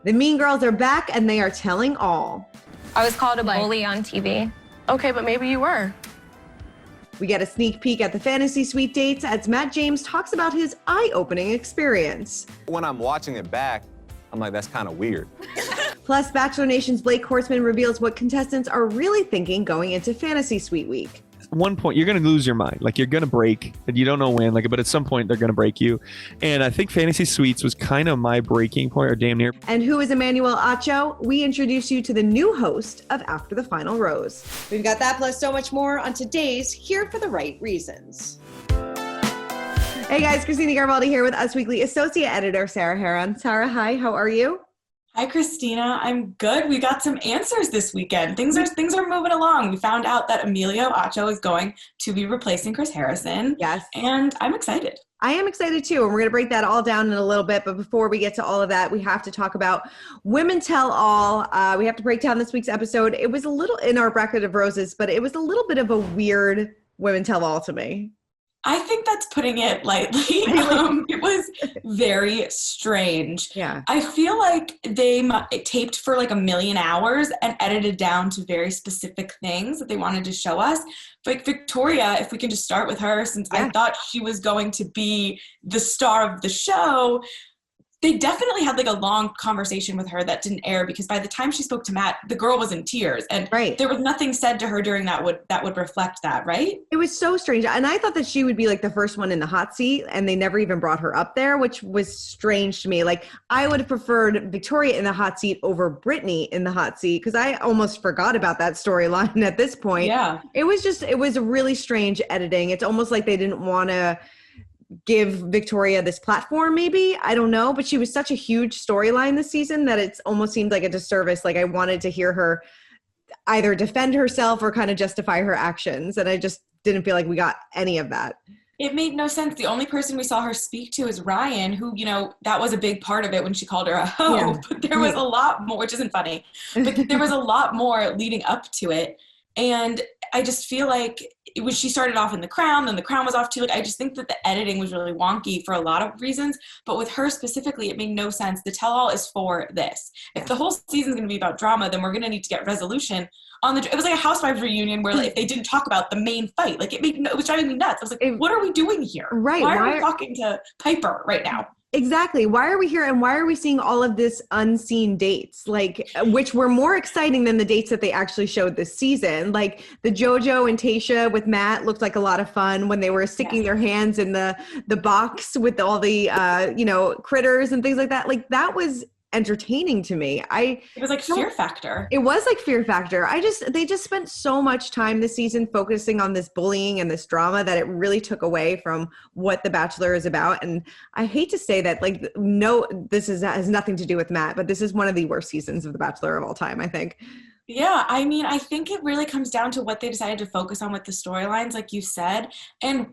The Mean Girls are back and they are telling all. I was called a bully on TV. Okay, but maybe you were. We get a sneak peek at the fantasy suite dates as Matt James talks about his eye-opening experience. When I'm watching it back, I'm like, that's kind of weird. Plus, Bachelor Nation's Blac Hortsmann reveals what contestants are really thinking going into fantasy suite week. At one point, you're going to lose your mind. Like, you're going to break, and you don't know when. Like, but at some point, they're going to break you. And I think Fantasy Suites was kind of my breaking point, or damn near. And who is Emmanuel Acho? We introduce you to the new host of After the Final Rose. We've got that plus so much more on today's Here for the Right Reasons. Hey guys, Christina Garibaldi here with Us Weekly Associate Editor Sarah Heron. Sarah, hi, how are you? Hi, Christina. I'm good. We got some answers this weekend. Things are moving along. We found out that Emmanuel Acho is going to be replacing Chris Harrison. Yes. And I'm excited. I am excited too, and we're going to break that all down in a little bit. But before we get to all of that, we have to talk about Women Tell All. We have to break down this week's episode. It was a little in our bracket of roses, but it was a little bit of a weird Women Tell All to me. I think that's putting it lightly. It was very strange. Yeah. I feel like they taped for like 1 million hours and edited down to very specific things that they wanted to show us. Like Victoria, if we can just start with her, since I thought she was going to be the star of the show, they definitely had like a long conversation with her that didn't air because by the time she spoke to Matt, the girl was in tears and there was nothing said to her during that would reflect that, right? It was so strange. And I thought that she would be like the first one in the hot seat and they never even brought her up there, which was strange to me. Like I would have preferred Victoria in the hot seat over Brittany in the hot seat because I almost forgot about that storyline at this point. Yeah. It was a really strange editing. It's almost like they didn't want to give Victoria this platform, maybe. I don't know. But she was such a huge storyline this season that it's almost seemed like a disservice. Like I wanted to hear her either defend herself or kind of justify her actions. And I just didn't feel like we got any of that. It made no sense. The only person we saw her speak to is Ryan, who, you know, that was a big part of it when she called her a hoe. Yeah. But there was a lot more, which isn't funny, but there was a lot more leading up to it. And I just feel like she started off in The Crown, then The Crown was off too. Like, I just think that the editing was really wonky for a lot of reasons. But with her specifically, it made no sense. The tell-all is for this. If the whole season's going to be about drama, then we're going to need to get resolution on it was like a Housewives reunion where like, if they didn't talk about the main fight, like it was driving me nuts. I was like, what are we doing here? Right. Why are we talking to Piper right now? Exactly. Why are we here and why are we seeing all of this unseen dates, like which were more exciting than the dates that they actually showed this season? Like the JoJo and Tayshia with Matt looked like a lot of fun when they were sticking their hands in the box with all the critters and things like that. Like that was entertaining to me. It was like Fear Factor. It was like Fear Factor. They just spent so much time this season focusing on this bullying and this drama that it really took away from what The Bachelor is about. And I hate to say that, like, no, has nothing to do with Matt, but this is one of the worst seasons of The Bachelor of all time, I think. Yeah, I mean, I think it really comes down to what they decided to focus on with the storylines, like you said, and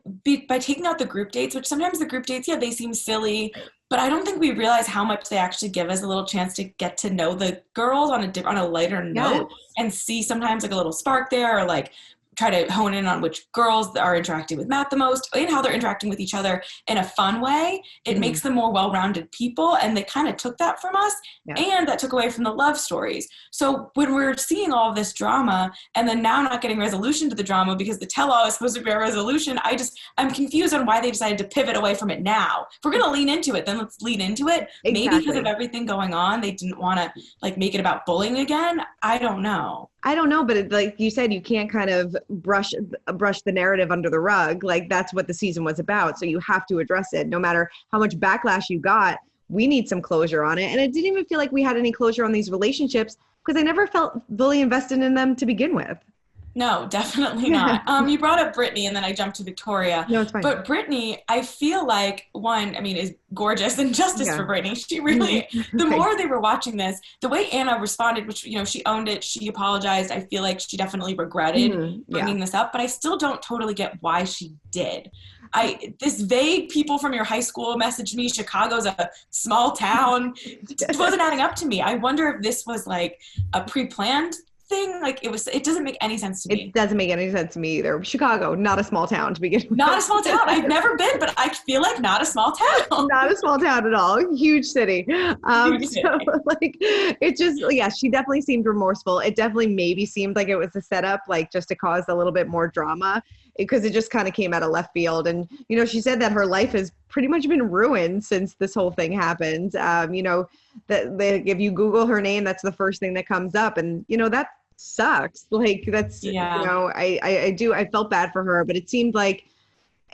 by taking out the group dates, which sometimes the group dates, they seem silly, but I don't think we realize how much they actually give us a little chance to get to know the girls on a lighter note and see sometimes like a little spark there or like try to hone in on which girls are interacting with Matt the most and how they're interacting with each other in a fun way. It makes them more well-rounded people, and they kind of took that from us, and that took away from the love stories. So when we're seeing all of this drama and then now not getting resolution to the drama because the tell-all is supposed to be a resolution, I'm confused on why they decided to pivot away from it now. If we're going to lean into it, then let's lean into it. Exactly. Maybe because of everything going on, they didn't want to like make it about bullying again. I don't know, but like you said, you can't kind of brush the narrative under the rug. Like that's what the season was about. So you have to address it. No matter how much backlash you got, we need some closure on it. And it didn't even feel like we had any closure on these relationships because I never felt fully invested in them to begin with. No, definitely not. You brought up Brittany and then I jumped to Victoria. No, it's fine. But Brittany, I feel like, is gorgeous, and justice for Brittany. She really, the more they were watching this, the way Anna responded, which, she owned it, she apologized. I feel like she definitely regretted bringing this up, but I still don't totally get why she did. This vague people from your high school messaged me, Chicago's a small town. It wasn't adding up to me. I wonder if this was like a pre-planned thing. Like it doesn't make any sense to me. It doesn't make any sense to me either. Chicago, not a small town to begin with. Not a small town. I've never been, but I feel like not a small town. Not a small town at all. Huge city. Huge city. So like, it just, yeah, she definitely seemed remorseful. It definitely maybe seemed like it was a setup, like just to cause a little bit more drama, because it just kind of came out of left field. And, you know, she said that her life has pretty much been ruined since this whole thing happened. You know, that if you Google her name, that's the first thing that comes up. And, you know, that sucks. Like, that's, you know, I felt bad for her, but it seemed like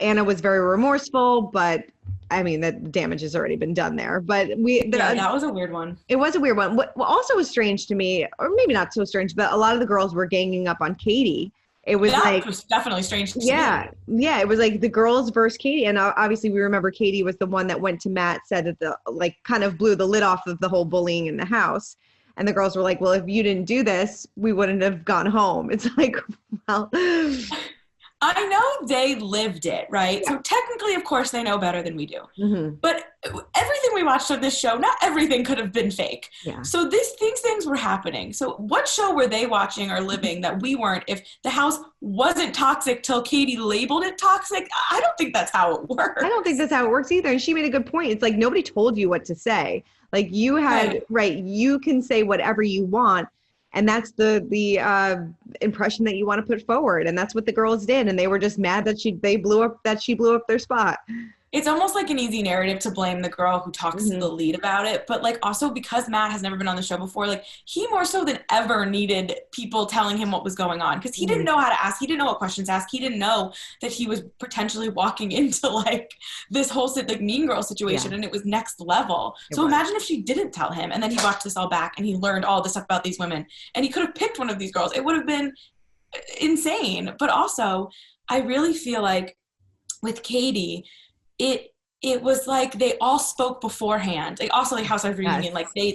Anna was very remorseful, but I mean, that damage has already been done there. But that was a weird one. It was a weird one. What also was strange to me, or maybe not so strange, but a lot of the girls were ganging up on Kody. It was that was definitely strange to me. Yeah. It was like the girls versus Kody. And obviously we remember Kody was the one that went to Matt, said that kind of blew the lid off of the whole bullying in the house. And the girls were like, well, if you didn't do this, we wouldn't have gone home. It's like, well, I know they lived it, right? Yeah. So technically, of course, they know better than we do. Mm-hmm. But everything we watched on this show, not everything could have been fake. Yeah. So these things were happening. So what show were they watching or living that we weren't? If the house wasn't toxic till Kody labeled it toxic, I don't think that's how it works. I don't think that's how it works either. And she made a good point. It's like nobody told you what to say. Like you had, right, you can say whatever you want. And that's the impression that you want to put forward. And that's what the girls did. And they were just mad that she blew up their spot. It's almost like an easy narrative to blame the girl who talks to the lead about it. But like also because Matt has never been on the show before, like he more so than ever needed people telling him what was going on. Because he didn't know how to ask. He didn't know what questions to ask. He didn't know that he was potentially walking into like this whole like mean girl situation and it was next level. So imagine if she didn't tell him and then he watched this all back and he learned all this stuff about these women and he could have picked one of these girls. It would have been insane. But also I really feel like with Kody, it was like they all spoke beforehand. Like also like Housewives reunion, like they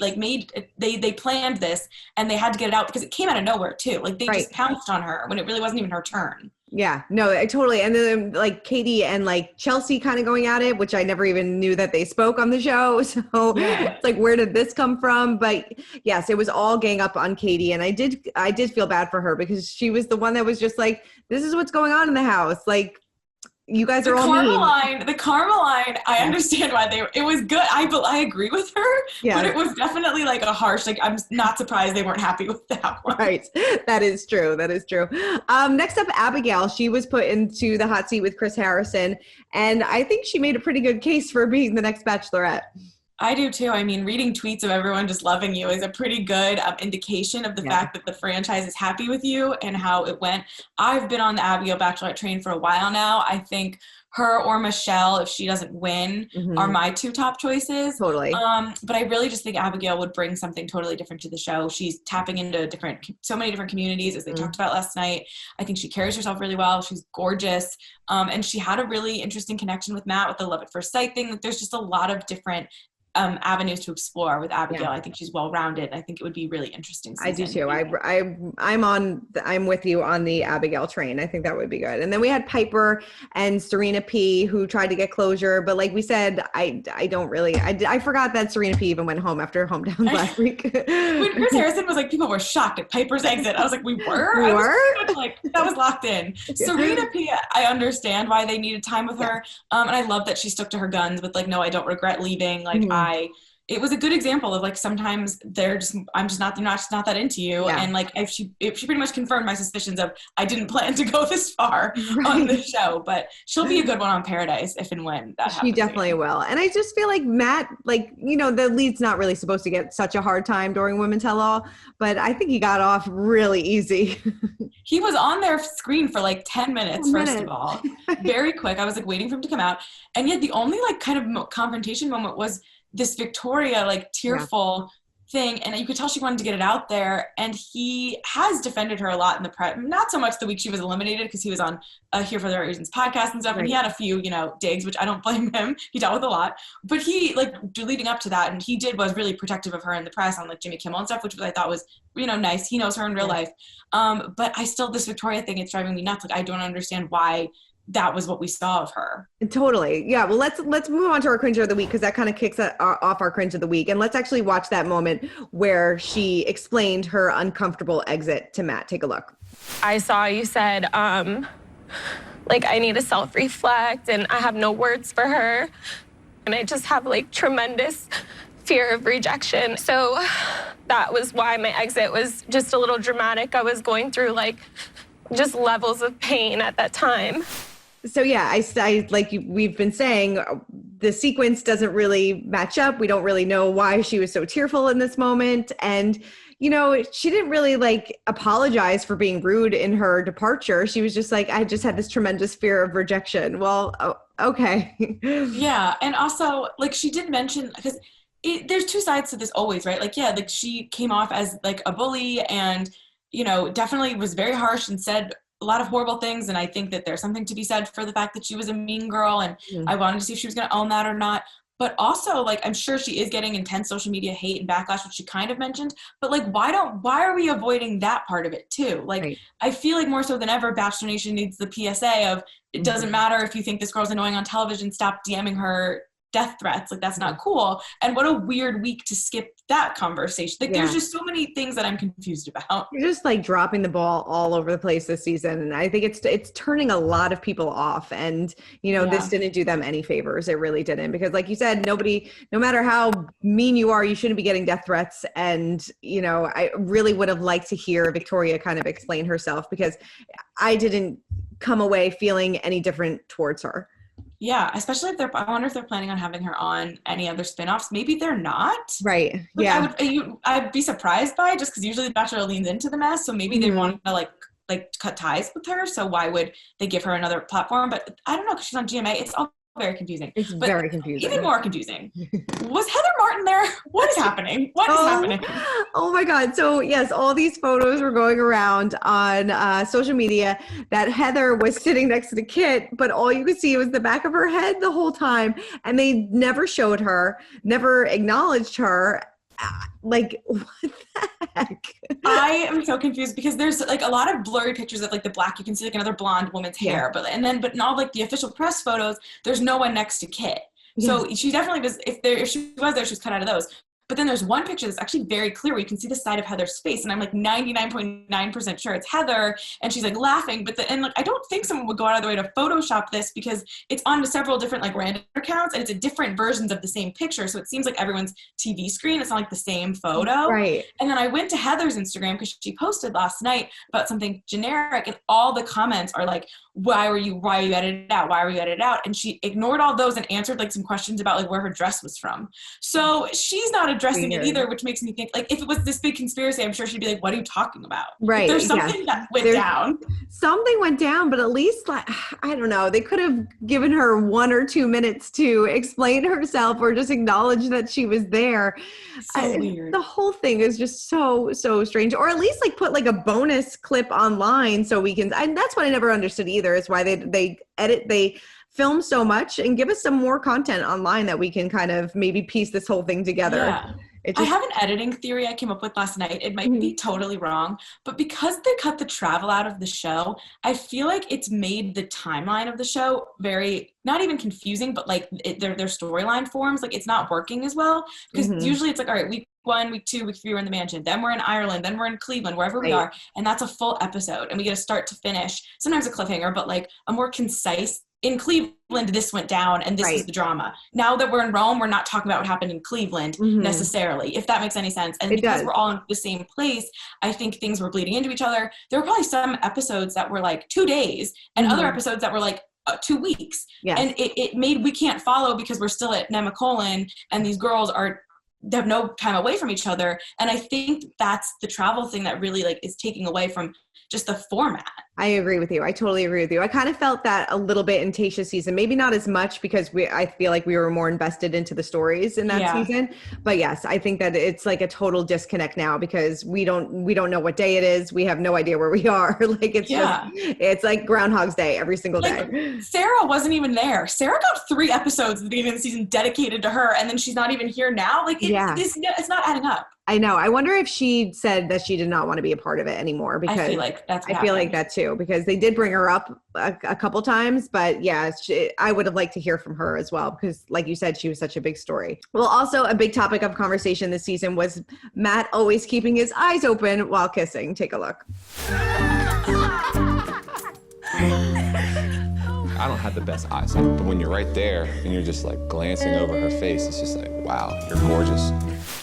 planned this and they had to get it out because it came out of nowhere too. Like they just pounced on her when it really wasn't even her turn. Yeah, no, I totally. And then like Kody and like Chelsea kind of going at it, which I never even knew that they spoke on the show. So it's like, where did this come from? But yes, it was all gang up on Kody. And I did feel bad for her because she was the one that was just like, this is what's going on in the house. Like, you guys are all mean. The karma line, I understand why it was good. I agree with her, but it was definitely like a harsh, like I'm not surprised they weren't happy with that one. Right. That is true. Next up, Abigail. She was put into the hot seat with Chris Harrison, and I think she made a pretty good case for being the next Bachelorette. I do too. I mean, reading tweets of everyone just loving you is a pretty good indication of the fact that the franchise is happy with you and how it went. I've been on the Abigail Bachelorette train for a while now. I think her or Michelle, if she doesn't win, are my two top choices. Totally. But I really just think Abigail would bring something totally different to the show. She's tapping into so many different communities, as they talked about last night. I think she carries herself really well. She's gorgeous. And she had a really interesting connection with Matt with the love at first sight thing. Like, there's just a lot of different avenues to explore with Abigail. I think she's well-rounded. I think it would be really interesting season. I do too. I'm with you on the Abigail train. I think that would be good. And then we had Piper and Serena P, who tried to get closure, but like we said, I forgot that Serena P even went home after hometowns last week. When Chris Harrison was like, people were shocked at Piper's exit. I was like, we were? Like, that was locked in. Serena P, I understand why they needed time with her. And I love that she stuck to her guns with like, no, I don't regret leaving. Like it was a good example of like, sometimes they're just not that into you. And like, if she pretty much confirmed my suspicions of, I didn't plan to go this far on the show, but she'll be a good one on Paradise if and when that happens. She definitely will. And I just feel like Matt, like, you know, the lead's not really supposed to get such a hard time during Women Tell All, but I think he got off really easy. He was on their screen for like 10 minutes, first of all. Very quick. I was like waiting for him to come out. And yet the only like kind of confrontation moment was this Victoria, like tearful thing. And you could tell she wanted to get it out there. And he has defended her a lot in the press. Not so much the week she was eliminated, because he was on Here for the Right Reasons podcast and stuff. And he had a few, you know, digs, which I don't blame him. He dealt with a lot. But he, like, leading up to that, and he was really protective of her in the press on like Jimmy Kimmel and stuff, which I thought was, you know, nice. He knows her in real life. But this Victoria thing, it's driving me nuts. Like, I don't understand why that was what we saw of her. Totally. Yeah. Well, let's move on to our cringe of the week, because that kind of kicks off our cringe of the week. And let's actually watch that moment where she explained her uncomfortable exit to Matt. Take a look. I saw you said, like, I need to self-reflect and I have no words for her. And I just have like tremendous fear of rejection. So that was why my exit was just a little dramatic. I was going through like just levels of pain at that time. So yeah, I like we've been saying, the sequence doesn't really match up. We don't really know why she was so tearful in this moment. And, you know, she didn't really like apologize for being rude in her departure. She was just like, I just had this tremendous fear of rejection. Well, okay. Yeah. And also, like, she did mention, because there's two sides to this always, right? Like, yeah, like she came off as like a bully and, you know, definitely was very harsh and said a lot of horrible things. And I think that there's something to be said for the fact that she was a mean girl. And I wanted to see if she was going to own that or not. But also, like, I'm sure she is getting intense social media hate and backlash, which she kind of mentioned. But like, why are we avoiding that part of it too? Like, right. I feel like more so than ever, Bachelor Nation needs the PSA of, it doesn't matter if you think this girl's annoying on television, stop DMing her death threats. Like, that's not cool. And what a weird week to skip that conversation. Like, there's just so many things that I'm confused about. You're just like dropping the ball all over the place this season. And I think it's turning a lot of people off. And, you know, this didn't do them any favors. It really didn't. Because like you said, nobody, no matter how mean you are, you shouldn't be getting death threats. And, you know, I really would have liked to hear Victoria kind of explain herself, because I didn't come away feeling any different towards her. Yeah, especially if I wonder if they're planning on having her on any other spinoffs. Maybe they're not. Right. Like, yeah. I'd be surprised by it, just because usually the Bachelor leans into the mess. So maybe they want to like cut ties with her. So why would they give her another platform? But I don't know, because she's on GMA. It's all very confusing. It's very confusing. Even more confusing. Was Heather Martin there? What is happening? What is happening? Oh my God. So yes, all these photos were going around on social media that Heather was sitting next to the Kit, but all you could see was the back of her head the whole time. And they never showed her, never acknowledged her. Like, what the heck? I am so confused, because there's like a lot of blurry pictures of like the Blac. You can see like another blonde woman's hair, but in all like the official press photos, there's no one next to Kit. So she definitely was, if she was there, she was cut out of those. But then there's one picture that's actually very clear where you can see the side of Heather's face, and I'm like 99.9% sure it's Heather, and she's like laughing. But I don't think someone would go out of the way to Photoshop this, because it's on several different like random accounts, and it's a different versions of the same picture. So it seems like everyone's TV screen, it's not like the same photo. Right. And then I went to Heather's Instagram, because she posted last night about something generic, and all the comments are like, why are you edited out? Why were you edited out? And she ignored all those and answered like some questions about like where her dress was from. So she's not addressing it either, which makes me think like, if it was this big conspiracy, I'm sure she'd be like, what are you talking about? Right. Like, there's something that went down. Something went down, but at least like, I don't know, they could have given her 1 or 2 minutes to explain herself, or just acknowledge that she was there. So weird. The whole thing is just so strange. Or at least like put like a bonus clip online so we can, that's what I never understood either, is why they film so much, and give us some more content online that we can kind of maybe piece this whole thing together. Yeah. I have an editing theory I came up with last night. It might be totally wrong, but because they cut the travel out of the show, I feel like it's made the timeline of the show very, not even confusing, but like their storyline forms, like it's not working as well. Because usually it's like, all right, week 1, week 2, week 3, we're in the mansion. Then we're in Ireland. Then we're in Cleveland, wherever we are. And that's a full episode. And we get a start to finish, sometimes a cliffhanger, but like a more concise, in Cleveland, this went down and this is the drama. Now that we're in Rome, we're not talking about what happened in Cleveland necessarily, if that makes any sense. And because we're all in the same place, I think things were bleeding into each other. There were probably some episodes that were like 2 days, and other episodes that were like 2 weeks. Yes. And it made, we can't follow because we're still at Nemacolin, and these girls they have no time away from each other. And I think that's the travel thing that really like is taking away from just the format. I agree with you. I totally agree with you. I kind of felt that a little bit in Tayshia's season, maybe not as much, because I feel like we were more invested into the stories in that season. But yes, I think that it's like a total disconnect now, because we don't know what day it is. We have no idea where we are. Like it's like Groundhog's Day every single day. Sarah wasn't even there. Sarah got 3 episodes at the beginning of the season dedicated to her, and then she's not even here now. Like it's not adding up. I know. I wonder if she said that she did not want to be a part of it anymore, because I feel like that's what I feel like happened. that too, because they did bring her up a couple times, but yeah, I would have liked to hear from her as well, because like you said, she was such a big story. Well, also a big topic of conversation this season was Matt always keeping his eyes open while kissing. Take a look. I don't have the best eyesight, but when you're right there and you're just like glancing over her face, it's just like, wow, you're gorgeous.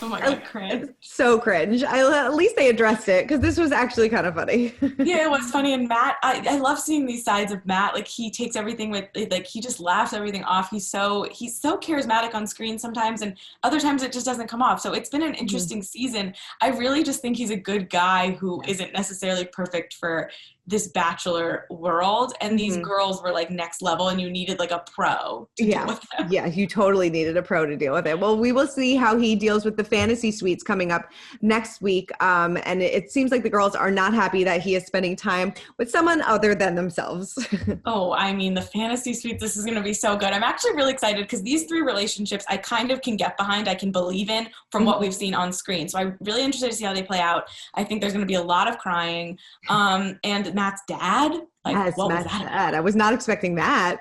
Oh my God, cringe. So cringe. At least they addressed it, because this was actually kind of funny. Yeah, it was funny. And Matt, I love seeing these sides of Matt. Like, he takes everything with, like, he just laughs everything off. He's so charismatic on screen sometimes, and other times it just doesn't come off. So it's been an interesting season. I really just think he's a good guy who isn't necessarily perfect for this Bachelor world, and these girls were like next level, and you needed like a pro to deal with them. Yeah, you totally needed a pro to deal with it. Well, we will see how he deals with the fantasy suites coming up next week. And it seems like the girls are not happy that he is spending time with someone other than themselves. Oh, I mean, the fantasy suites, this is going to be so good. I'm actually really excited, because these 3 relationships I kind of can get behind, I can believe in from what we've seen on screen. So I'm really interested to see how they play out. I think there's going to be a lot of crying. And Matt's dad, like, Yes, what was Matt's that? dad. I was not expecting that.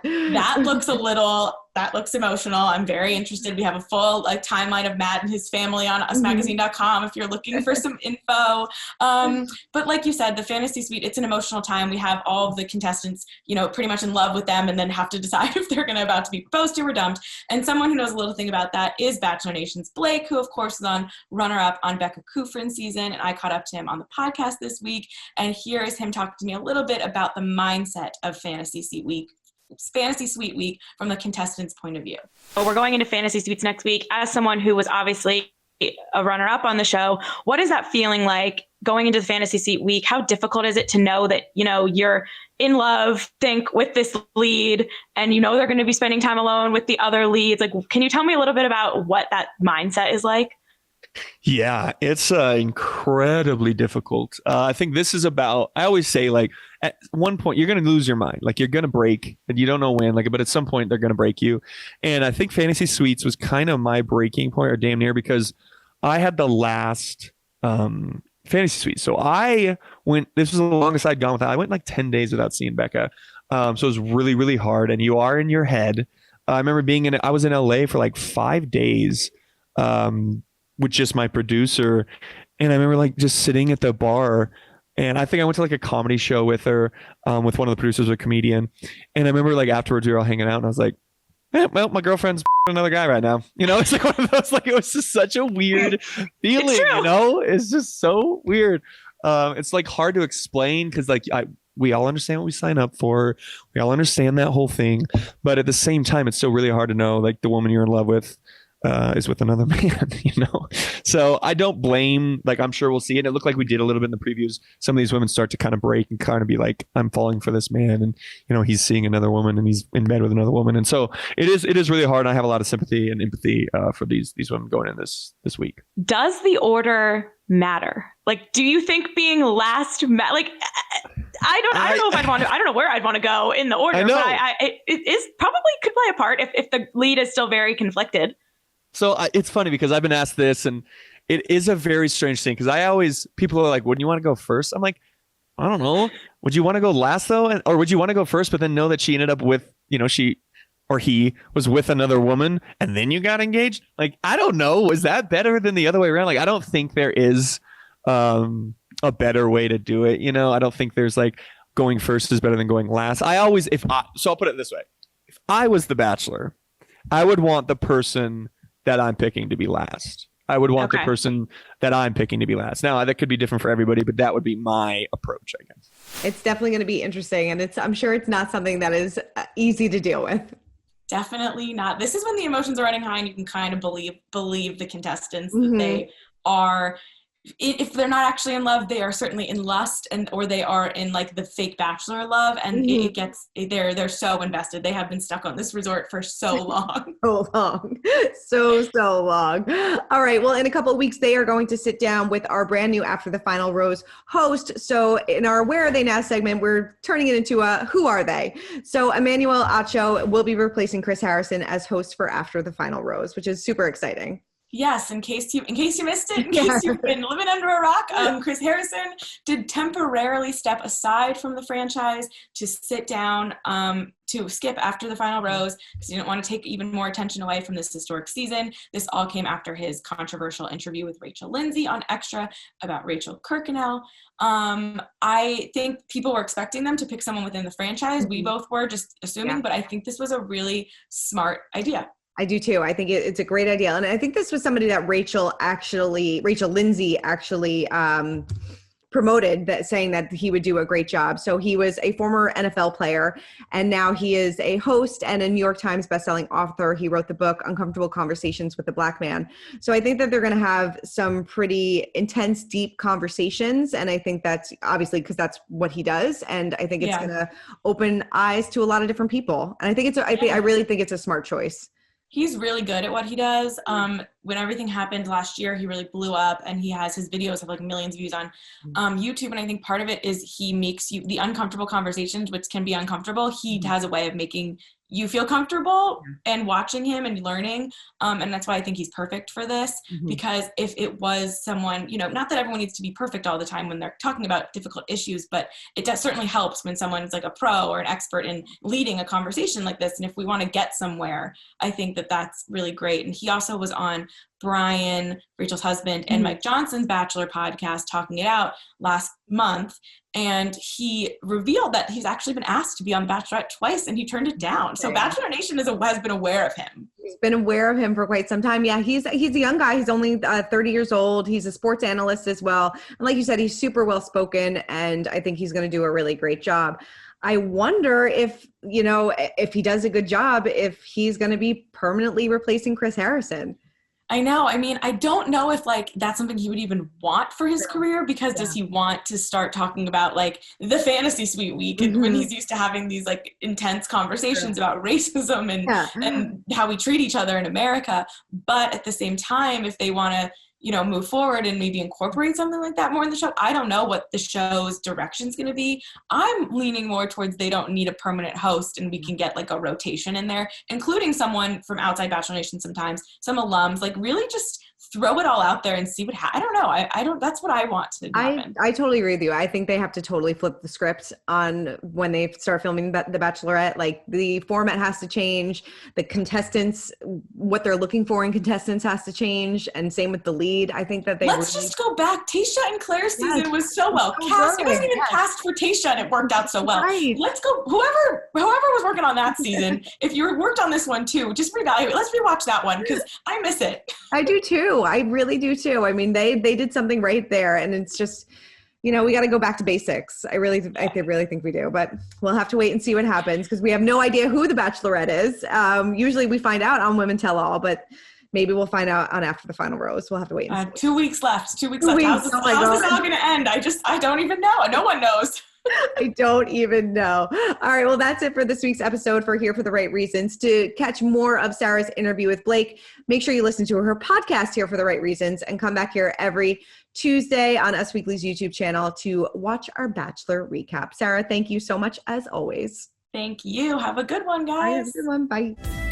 That looks emotional. I'm very interested. We have a full timeline of Matt and his family on usmagazine.com if you're looking for some info. But like you said, the fantasy suite, it's an emotional time. We have all of the contestants, pretty much in love with them, and then have to decide if they're about to be proposed to or dumped. And someone who knows a little thing about that is Bachelor Nation's Blac, who of course is on runner-up on Becca Kufrin's season. And I caught up to him on the podcast this week. And here is him talking to me a little bit about the mindset of Fantasy Suite Week from the contestants' point of view. Well, we're going into Fantasy Suites next week. As someone who was obviously a runner-up on the show, what is that feeling like going into the Fantasy Suite Week? How difficult is it to know that, you're in love, with this lead, and they're going to be spending time alone with the other leads? Like, can you tell me a little bit about what that mindset is like? Yeah, it's incredibly difficult. I think this is about, I always say, like, at one point you're going to lose your mind. Like, you're going to break, and you don't know when, but at some point they're going to break you. And I think Fantasy Suites was kind of my breaking point, or damn near, because I had the last Fantasy Suite. So this was the longest I'd gone without. I went like 10 days without seeing Becca. So it was really, really hard. And you are in your head. I remember I was in LA for like 5 days. With just my producer, and I remember like just sitting at the bar, and I think I went to like a comedy show with her, with one of the producers, a comedian, and I remember like afterwards we were all hanging out, and I was like, well, my girlfriend's another guy right now. It's like one of those, like, it was just such a weird feeling. It's just so weird. It's like hard to explain, because like we all understand what we sign up for, we all understand that whole thing, but at the same time it's still really hard to know like the woman you're in love with is with another man, So I don't blame, like, I'm sure we'll see it. It looked like we did a little bit in the previews. Some of these women start to kind of break and kind of be like, I'm falling for this man, and he's seeing another woman, and he's in bed with another woman. And so it is really hard. And I have a lot of sympathy and empathy for these women going in this week. Does the order matter? Like, do you think being last, I don't know if I'd want to. I don't know where I'd want to go in the order. But it is probably could play a part if the lead is still very conflicted. So it's funny, because I've been asked this, and it is a very strange thing, because people are like, wouldn't you want to go first? I'm like, I don't know. Would you want to go last though? Or would you want to go first, but then know that she ended up with, she or he was with another woman and then you got engaged? Like, I don't know. Was that better than the other way around? Like, I don't think there is a better way to do it. I don't think there's like going first is better than going last. So I'll put it this way. If I was the Bachelor, I would want the person that I'm picking to be last. I would want the person that I'm picking to be last. Now, that could be different for everybody, but that would be my approach, I guess. It's definitely going to be interesting, and I'm sure it's not something that is easy to deal with. Definitely not. This is when the emotions are running high, and you can kind of believe the contestants that they are, if they're not actually in love, they are certainly in lust, or they are in like the fake Bachelor love, and they're so invested. They have been stuck on this resort for so long. so long. All right, well, in a couple of weeks they are going to sit down with our brand new After the Final Rose host. So in our Where Are They Now segment, we're turning it into a Who Are They? So Emmanuel Acho will be replacing Chris Harrison as host for After the Final Rose, which is super exciting. Yes, in case you missed it, in case you've been living under a rock, Chris Harrison did temporarily step aside from the franchise to sit down, to skip after the final rose because he didn't want to take even more attention away from this historic season. This all came after his controversial interview with Rachel Lindsay on Extra about Rachel Kirkconnell. I think people were expecting them to pick someone within the franchise. We both were just assuming, but I think this was a really smart idea. I do too. I think it's a great idea. And I think this was somebody that Rachel Lindsay actually promoted, that saying that he would do a great job. So he was a former NFL player, and now he is a host and a New York Times bestselling author. He wrote the book Uncomfortable Conversations with the Black Man. So I think that they're going to have some pretty intense, deep conversations. And I think that's obviously because that's what he does. And I think it's going to open eyes to a lot of different people. And I think I really think it's a smart choice. He's really good at what he does. When everything happened last year, he really blew up, and his videos have like millions of views on YouTube. And I think part of it is he makes the uncomfortable conversations, which can be uncomfortable. He has a way of making you feel comfortable and watching him and learning. And that's why I think he's perfect for this, because if it was someone, not that everyone needs to be perfect all the time when they're talking about difficult issues, but it does certainly helps when someone's like a pro or an expert in leading a conversation like this. And if we want to get somewhere, I think that that's really great. And he also was on Brian, Rachel's husband, and Mike Johnson's Bachelor podcast talking it out last month. And he revealed that he's actually been asked to be on Bachelorette twice, and he turned it down. So Bachelor Nation has been aware of him. He's been aware of him for quite some time. Yeah, he's a young guy. He's only 30 years old. He's a sports analyst as well. And like you said, he's super well spoken, and I think he's going to do a really great job. I wonder if he does a good job, if he's going to be permanently replacing Chris Harrison. I know. I mean, I don't know if that's something he would even want for his career, because does he want to start talking about the fantasy suite week and when he's used to having these intense conversations about racism and how we treat each other in America. But at the same time, if they want to, move forward and maybe incorporate something like that more in the show, I don't know what the show's direction is going to be. I'm leaning more towards they don't need a permanent host, and we can get a rotation in there, including someone from outside Bachelor Nation sometimes, some alums, really just throw it all out there and see what happens. I don't know. I don't, that's what I want to happen. I totally agree with you. I think they have to totally flip the script on when they start filming The Bachelorette. The format has to change. The contestants, what they're looking for in contestants has to change. And same with the lead. I think that let's just go back. Tayshia and Claire's season was so well cast. It wasn't even cast for Tayshia, and it worked out so well. Right. Let's go. Whoever was working on that season, if you worked on this one too, just reevaluate. Let's rewatch that one, because I miss it. I do too. I really do too. I mean, they did something right there, and it's just, we got to go back to basics. I really think we do, but we'll have to wait and see what happens, because we have no idea who the Bachelorette is. Usually we find out on Women Tell All, but maybe we'll find out on After the Final Rose. We'll have to wait and see. 2 weeks left. 2 weeks left. How's this all going to end? I don't even know. No one knows. I don't even know. All right. Well, that's it for this week's episode for Here for the Right Reasons. To catch more of Sarah's interview with Blac, make sure you listen to her podcast, Here for the Right Reasons, and come back here every Tuesday on Us Weekly's YouTube channel to watch our Bachelor recap. Sarah, thank you so much as always. Thank you. Have a good one, guys. Have a good one. Bye.